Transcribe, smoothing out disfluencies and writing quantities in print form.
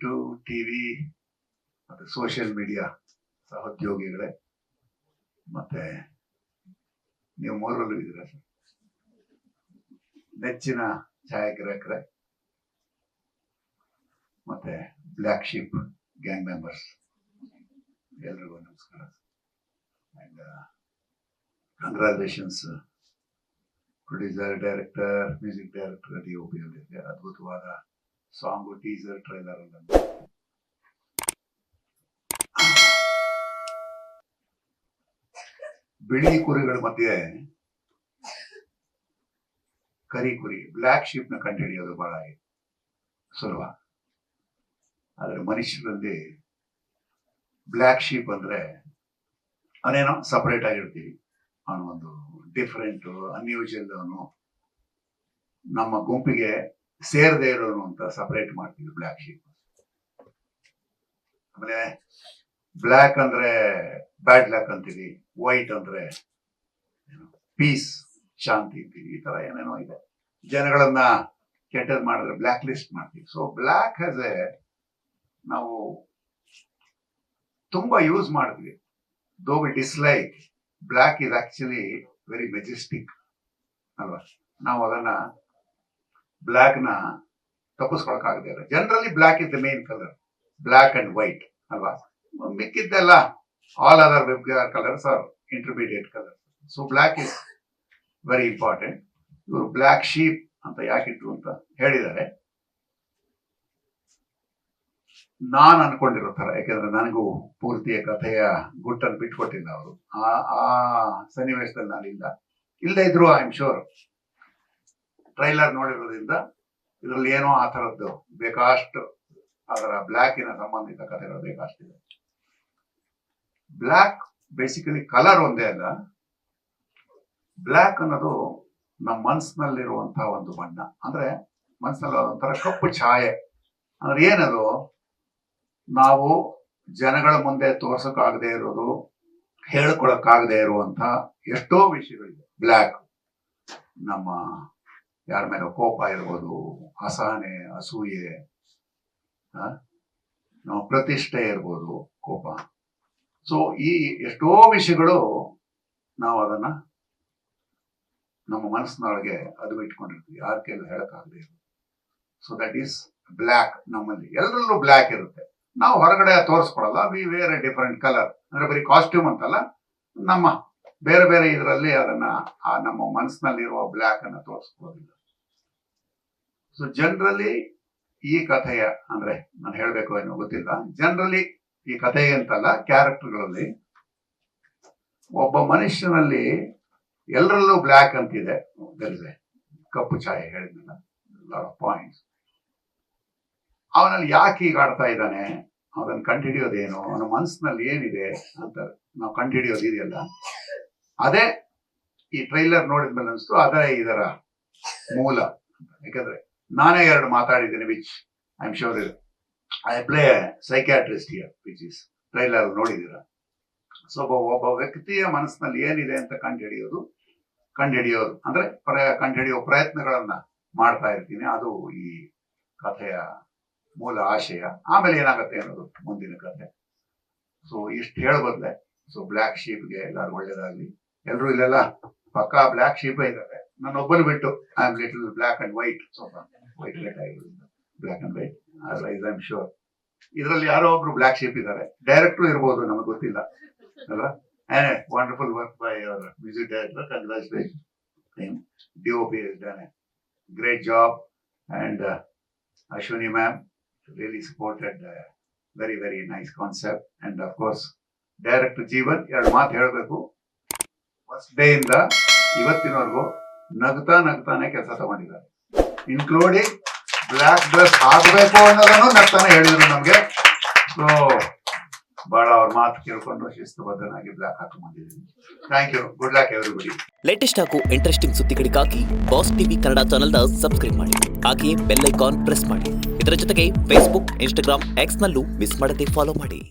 Print, TV ಮತ್ತು social media ಸಹೋದ್ಯೋಗಿಗಳೇ, ಮತ್ತೆ ನೀವು ಮೂರರಲ್ಲೂ ಇದ್ದೀರಾ ಸರ್. ನೆಚ್ಚಿನ ಛಾಯಾಗ್ರಾಹಕರೇ ಮತ್ತೆ ಬ್ಲ್ಯಾಕ್ ಶೀಪ್ ಗ್ಯಾಂಗ್ ಮೆಂಬರ್ಸ್ ಎಲ್ರಿಗೂ ನಮಸ್ಕಾರ. And congratulations producer, director, music director, DOP ಅವರಿಗೆ ಅದ್ಭುತವಾದ ಸಾಂಗು, ಟೀಸರ್, ಟ್ರೈಲರ್ ಎಲ್ಲ ಬಿಳಿ ಕುರಿಗಳ ಮಧ್ಯೆ ಕರಿ ಕುರಿ ಬ್ಲ್ಯಾಕ್ ಶೀಪ್ ನ ಕಂಡುಹಿಡಿಯೋದು ಬಹಳ ಸುಲಭ. ಆದ್ರೆ ಮನುಷ್ಯರಲ್ಲಿ ಬ್ಲ್ಯಾಕ್ ಶೀಪ್ ಅಂದ್ರೆ ಅವನೇನೋ ಸಪರೇಟ್ ಆಗಿರ್ತೀವಿ, ಅವನು ಒಂದು ಡಿಫರೆಂಟ್ ಅನ್ಯೂಜುವಲ್, ಅವನು ನಮ್ಮ ಗುಂಪಿಗೆ ಸೇರದೇ ಇರೋನು ಅಂತ ಸಪರೇಟ್ ಮಾಡ್ತೀವಿ ಬ್ಲ್ಯಾಕ್ ಶೀಪ್. ಆಮೇಲೆ ಬ್ಲ್ಯಾಕ್ ಅಂದ್ರೆ ಬ್ಯಾಡ್ ಲಕ್ ಅಂತೀವಿ, ವೈಟ್ ಅಂದ್ರೆ ಪೀಸ್, ಶಾಂತಿ ಅಂತೀವಿ. ಈ ತರ ಏನೇನೋ ಇದೆ. ಜನಗಳನ್ನ ಕೆಟ್ಟದ್ ಮಾಡಿದ್ರೆ ಬ್ಲ್ಯಾಕ್ ಲಿಸ್ಟ್ ಮಾಡ್ತೀವಿ. ಸೊ ಬ್ಲ್ಯಾಕ್ ಹ್ಯಾಸ್ ನಾವು ತುಂಬಾ ಯೂಸ್ ಮಾಡ್ತೀವಿ. Though we dislike, black is actually very majestic ಅಲ್ವಾ. ನಾವು ಅದನ್ನ ಬ್ಲ್ಯಾಕ್ ನ ತಪ್ಪಿಸ್ಕೊಳಕಾಗದೇ ಇಲ್ಲ. Generally black is the main colour, black and white ಅಲ್ವಾ. ಮಿಕ್ಕಿದ್ದೆಲ್ಲ all other web colours are intermediate colour. So black is very important. ಇವರು ಬ್ಲ್ಯಾಕ್ ಶೀಪ್ ಅಂತ ಯಾಕಿಟ್ರು ಅಂತ ಹೇಳಿದ್ದಾರೆ. ನಾನ್ ಅನ್ಕೊಂಡಿರೋ ತರ, ಯಾಕಂದ್ರೆ ನನಗೂ ಪೂರ್ತಿಯ ಕಥೆಯ ಗುಟ್ಟನ್ನು ಬಿಟ್ಕೊಟ್ಟಿಲ್ಲ ಅವರು. ಆ ಸನ್ನಿವೇಶದಲ್ಲಿ ನಾನಿಲ್ಲ. ಇಲ್ಲದೆ ಇದ್ರು ಐ ಆಮ್ ಶೋರ್ ಟ್ರೈಲರ್ ನೋಡಿರೋದ್ರಿಂದ ಇದರಲ್ಲಿ ಏನೋ ಆ ಥರದ್ದು ಬೇಕಾಷ್ಟು ಅದರ ಬ್ಲ್ಯಾಕಿನ ಸಂಬಂಧಿತ ಕಥೆಗಳು ಬೇಕಾಷ್ಟಿದೆ. ಬ್ಲ್ಯಾಕ್ ಬೇಸಿಕಲಿ ಕಲರ್ ಒಂದೇ ಅಲ್ಲ. ಬ್ಲ್ಯಾಕ್ ಅನ್ನೋದು ನಮ್ಮ ಮನಸ್ಸಿನಲ್ಲಿರುವಂತಹ ಒಂದು ಬಣ್ಣ. ಅಂದ್ರೆ ಮನಸ್ಸಿನಲ್ಲಿ ಒಂಥರ ಕಪ್ಪು ಛಾಯೆ. ಅಂದ್ರೆ ಏನದು, ನಾವು ಜನಗಳ ಮುಂದೆ ತೋರ್ಸಕ್ಕಾಗದೇ ಇರೋದು, ಹೇಳ್ಕೊಳಕ್ಕಾಗದೇ ಇರುವಂತ ಎಷ್ಟೋ ವಿಷಯಗಳಿದೆ. ಬ್ಲ್ಯಾಕ್ ನಮ್ಮ ಯಾರ ಮೇಲೆ ಕೋಪ ಇರ್ಬೋದು, ಅಸಹನೆ, ಅಸೂಯೆ, ನಮ್ಮ ಪ್ರತಿಷ್ಠೆ ಇರ್ಬೋದು, ಕೋಪ. ಸೊ ಈ ಎಷ್ಟೋ ವಿಷಯಗಳು ನಾವು ಅದನ್ನ ನಮ್ಮ ಮನಸ್ಸಿನೊಳಗೆ ಅದು ಇಟ್ಕೊಂಡಿರ್ತೀವಿ, ಯಾರ ಕೈಲೂ ಹೇಳಕ್ಕಾಗದೇ ಇರೋದು. So that is black. ನಮ್ಮಲ್ಲಿ ಎಲ್ಲರಲ್ಲೂ ಬ್ಲ್ಯಾಕ್ ಇರುತ್ತೆ. ನಾವು ಹೊರಗಡೆ ತೋರಿಸ್ಕೊಡಲ್ಲ. We wear a different colour. ಅಂದ್ರೆ ಬರೀ ಕಾಸ್ಟ್ಯೂಮ್ ಅಂತಲ್ಲ, ನಮ್ಮ ಬೇರೆ ಬೇರೆ ಇದರಲ್ಲಿ ಅದನ್ನ ನಮ್ಮ ಮನಸ್ಸಿನಲ್ಲಿರುವ ಬ್ಲ್ಯಾಕ್ ಅನ್ನ ತೋರಿಸ್ಕೊಳ್ಳೋದಿಲ್ಲ. ಸೊ ಜನರಲಿ ಈ ಕಥೆಯ, ಅಂದ್ರೆ ನಾನು ಹೇಳ್ಬೇಕು ಏನೋ ಗೊತ್ತಿಲ್ಲ, ಜನರಲಿ ಈ ಕಥೆಗೆ ಅಂತಲ್ಲ, ಕ್ಯಾರೆಕ್ಟರ್ಗಳಲ್ಲಿ ಒಬ್ಬ ಮನುಷ್ಯನಲ್ಲಿ ಎಲ್ಲರಲ್ಲೂ ಬ್ಲ್ಯಾಕ್ ಅಂತಿದೆ. ಕಪ್ಪು ಛಾಯೆ ಹೇಳಿದ್ನಲ್ಲ, ಪಾಯಿಂಟ್ಸ್. ಅವನಲ್ಲಿ ಯಾಕೆ ಈಗ ಆಡ್ತಾ ಇದ್ದಾನೆ, ಅವನನ್ನು ಕಂಡುಹಿಡಿಯೋದೇನು, ಅವನ ಮನಸ್ಸಿನಲ್ಲಿ ಏನಿದೆ ಅಂತ ನಾವು ಕಂಡುಹಿಡಿಯೋದು ಇದೆಯಲ್ಲ, ಅದೇ ಈ ಟ್ರೈಲರ್ ನೋಡಿದ್ಮೇಲೆ ಅನಿಸ್ತು ಅದೇ ಇದರ ಮೂಲ. ಯಾಕಂದ್ರೆ ನಾನೇ ಎರಡು ಮಾತಾಡಿದ್ದೀನಿ, which I am sure I play psychiatrist here, which is trailer ನೋಡಿದ್ದೀರ. ಸೊ ಒಬ್ಬ ವ್ಯಕ್ತಿಯ ಮನಸ್ಸಿನಲ್ಲಿ ಏನಿದೆ ಅಂತ ಕಂಡುಹಿಡಿಯೋದು ಅಂದ್ರೆ ಕಂಡುಹಿಡಿಯೋ ಪ್ರಯತ್ನಗಳನ್ನ ಮಾಡ್ತಾ ಇರ್ತೀನಿ. ಅದು ಈ ಕಥೆಯ ಮೂಲ ಆಶಯ. ಆಮೇಲೆ ಏನಾಗುತ್ತೆ ಅನ್ನೋದು ಮುಂದಿನ ಕಥೆ. ಸೊ ಇಷ್ಟು ಹೇಳ್ಬದ್ಲೆ. ಸೊ ಬ್ಲ್ಯಾಕ್ ಶೀಪ್ಗೆ ಎಲ್ಲರೂ ಒಳ್ಳೇದಾಗ್ಲಿ. ಎಲ್ರು ಇಲ್ಲೆಲ್ಲ ಪಕ್ಕಾ ಬ್ಲ್ಯಾಕ್ ಶೀಪ್ ಇದ್ದಾರೆ. ನಾನು ಒಬ್ಬನು ಬಿಟ್ಟು I am little black and white, ಸ್ವಲ್ಪ ವೈಟ್ ಲೇಟ್ ಆಗಿರೋದ್ರಿಂದ black and white. Otherwise I am sure ಇದರಲ್ಲಿ ಯಾರೋ ಒಬ್ರು ಬ್ಲ್ಯಾಕ್ ಶೀಪ್ ಇದ್ದಾರೆ. ಡೈರೆಕ್ಟ್ರು ಇರ್ಬೋದು, ನಮಗೆ ಗೊತ್ತಿಲ್ಲ ಅಲ್ವಾ. Wonderful work by our music director. Congratulation. DOP has done a great job, and Ashwini ma'am really supported very very nice concept. And of course director Jeevan ಎರಡು ಮಾತು ಹೇಳಬೇಕು. ಫಸ್ಟ್ ಡೇ ಇಂದ ಇವತ್ತಿನವರೆಗೂ ನಗ್ತಾನೆ ಕೆಲಸ ತಗೊಂಡಿದ್ದಾರೆ, ಇನ್ಕ್ಲೂಡಿಂಗ್ ಬ್ಲ್ಯಾಕ್ ಡ್ರೆಸ್ ಹಾಕಬೇಕು ಅನ್ನೋದನ್ನು ನಗ್ತಾನೆ ಹೇಳಿದ್ರು ನಮ್ಗೆ. ಸೊ ಬಹಳ ಅವ್ರ ಮಾತು ಕೇಳ್ಕೊಂಡು ಶಿಸ್ತುಬದ್ಧನಾಗಿ ಬ್ಲ್ಯಾಕ್ ಹಾಕೊಂಡು ಬಂದಿದ್ದೀನಿ. Thank you. Good luck everybody. Latest ಹಾಗೂ ಇಂಟ್ರೆಸ್ಟಿಂಗ್ ಸುದ್ದಿಗಳಿಗಾಗಿ ಬಾಸ್ ಟಿವಿ ಕನ್ನಡ ಚಾನೆಲ್ನ ಸಬ್ಸ್ಕ್ರೈಬ್ ಮಾಡಿ. ಹಾಗೆಯೇ ಬೆಲ್ ಐಕಾನ್ ಪ್ರೆಸ್ ಮಾಡಿ. ಇದರ ಜೊತೆಗೆ ಫೇಸ್ಬುಕ್, ಇನ್ಸ್ಟಾಗ್ರಾಮ್, ಎಕ್ಸ್ ನಲ್ಲೂ ಮಿಸ್ ಮಾಡದೆ ಫಾಲೋ ಮಾಡಿ.